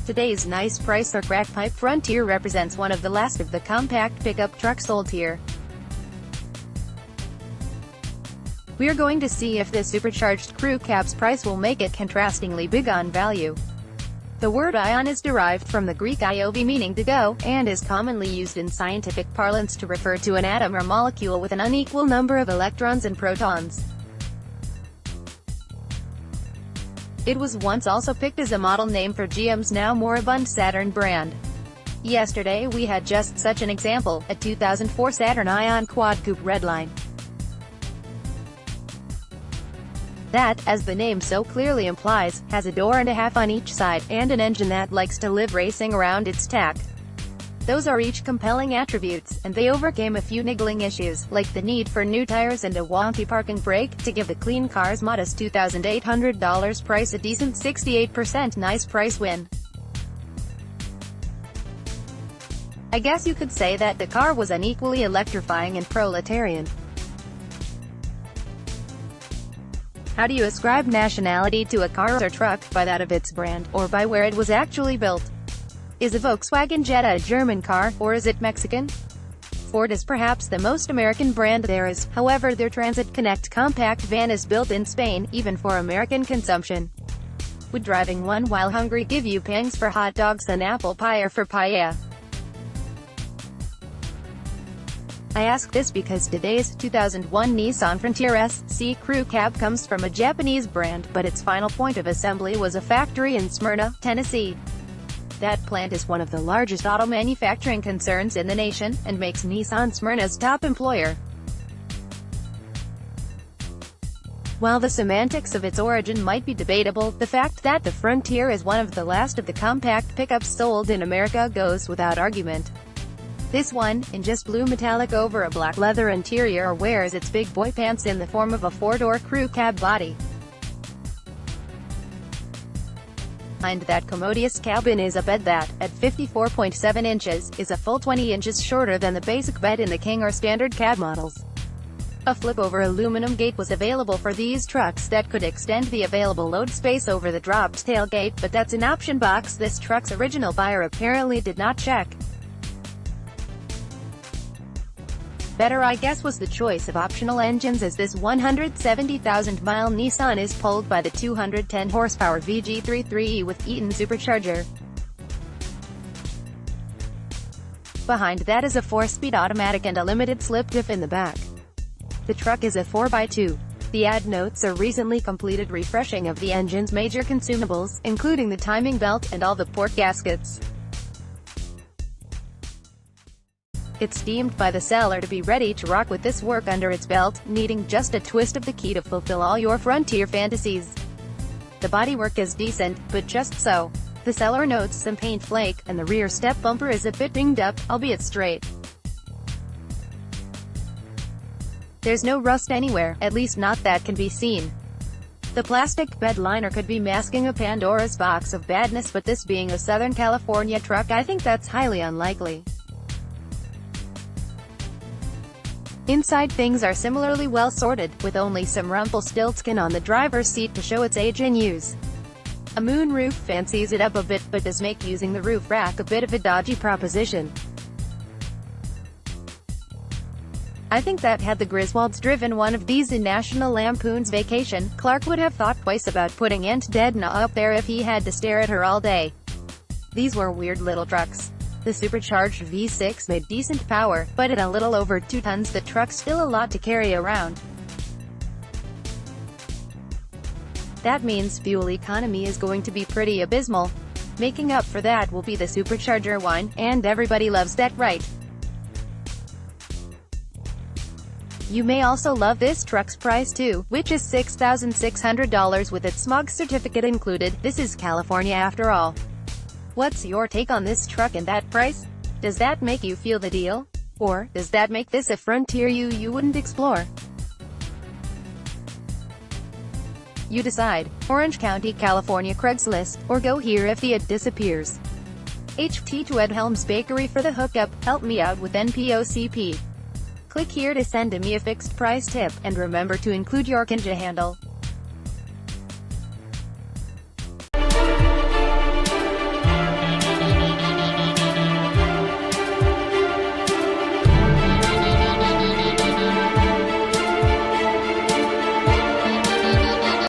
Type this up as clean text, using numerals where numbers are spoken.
Today's nice price or crack pipe Frontier represents one of the last of the compact pickup trucks sold here. We're going to see if this supercharged crew cab's price will make it contrastingly big on value. The word ion is derived from the Greek iov meaning to go, and is commonly used in scientific parlance to refer to an atom or molecule with an unequal number of electrons and protons. It was once also picked as a model name for GM's now moribund Saturn brand. Yesterday we had just such an example, a 2004 Saturn Ion Quad Coupe Redline. That, as the name so clearly implies, has a door and a half on each side, and an engine that likes to live racing around its track. Those are each compelling attributes, and they overcame a few niggling issues, like the need for new tires and a wonky parking brake, to give the clean car's modest $2,800 price a decent 68% nice price win. I guess you could say that the car was unequally electrifying and proletarian. How do you ascribe nationality to a car or truck? By that of its brand, or by where it was actually built? Is a Volkswagen Jetta a German car, or is it Mexican? Ford is perhaps the most American brand there is, however their Transit Connect compact van is built in Spain, even for American consumption. Would driving one while hungry give you pangs for hot dogs and apple pie or for paella? I ask this because today's 2001 Nissan Frontier SC Crew Cab comes from a Japanese brand, but its final point of assembly was a factory in Smyrna, Tennessee. That plant is one of the largest auto manufacturing concerns in the nation, and makes Nissan Smyrna's top employer. While the semantics of its origin might be debatable, the fact that the Frontier is one of the last of the compact pickups sold in America goes without argument. This one, in just blue metallic over a black leather interior, wears its big boy pants in the form of a four-door crew cab body. Behind that commodious cabin is a bed that, at 54.7 inches, is a full 20 inches shorter than the basic bed in the King or Standard cab models. A flip-over aluminum gate was available for these trucks that could extend the available load space over the dropped tailgate, but that's an option box this truck's original buyer apparently did not check. Better I guess was the choice of optional engines, as this 170,000-mile Nissan is pulled by the 210-horsepower VG33E with Eaton supercharger. Behind that is a 4-speed automatic and a limited slip diff in the back. The truck is a 4x2. The ad notes a recently completed refreshing of the engine's major consumables, including the timing belt and all the port gaskets. It's deemed by the seller to be ready to rock with this work under its belt, needing just a twist of the key to fulfill all your Frontier fantasies. The bodywork is decent, but just so. The seller notes some paint flake, and the rear step bumper is a bit dinged up, albeit straight. There's no rust anywhere, at least not that can be seen. The plastic bed liner could be masking a Pandora's box of badness, but this being a Southern California truck, I think that's highly unlikely. Inside things are similarly well sorted, with only some Rumpelstiltskin on the driver's seat to show its age and use. A moonroof fancies it up a bit, but does make using the roof rack a bit of a dodgy proposition. I think that had the Griswolds driven one of these in National Lampoon's Vacation, Clark would have thought twice about putting Aunt Edna up there if he had to stare at her all day. These were weird little trucks. The supercharged V6 made decent power, but at a little over 2 tons the truck's still a lot to carry around. That means fuel economy is going to be pretty abysmal. Making up for that will be the supercharger whine, and everybody loves that, right? You may also love this truck's price too, which is $6,600 with its smog certificate included. This is California after all. What's your take on this truck and that price? Does that make you feel the deal? Or, does that make this a Frontier you wouldn't explore? You decide. Orange County, California Craigslist, or go here if the ad disappears. HT to Ed Helms Bakery for the hookup, help me out with NPOCP. Click here to send me a fixed price tip, and remember to include your Kinja handle.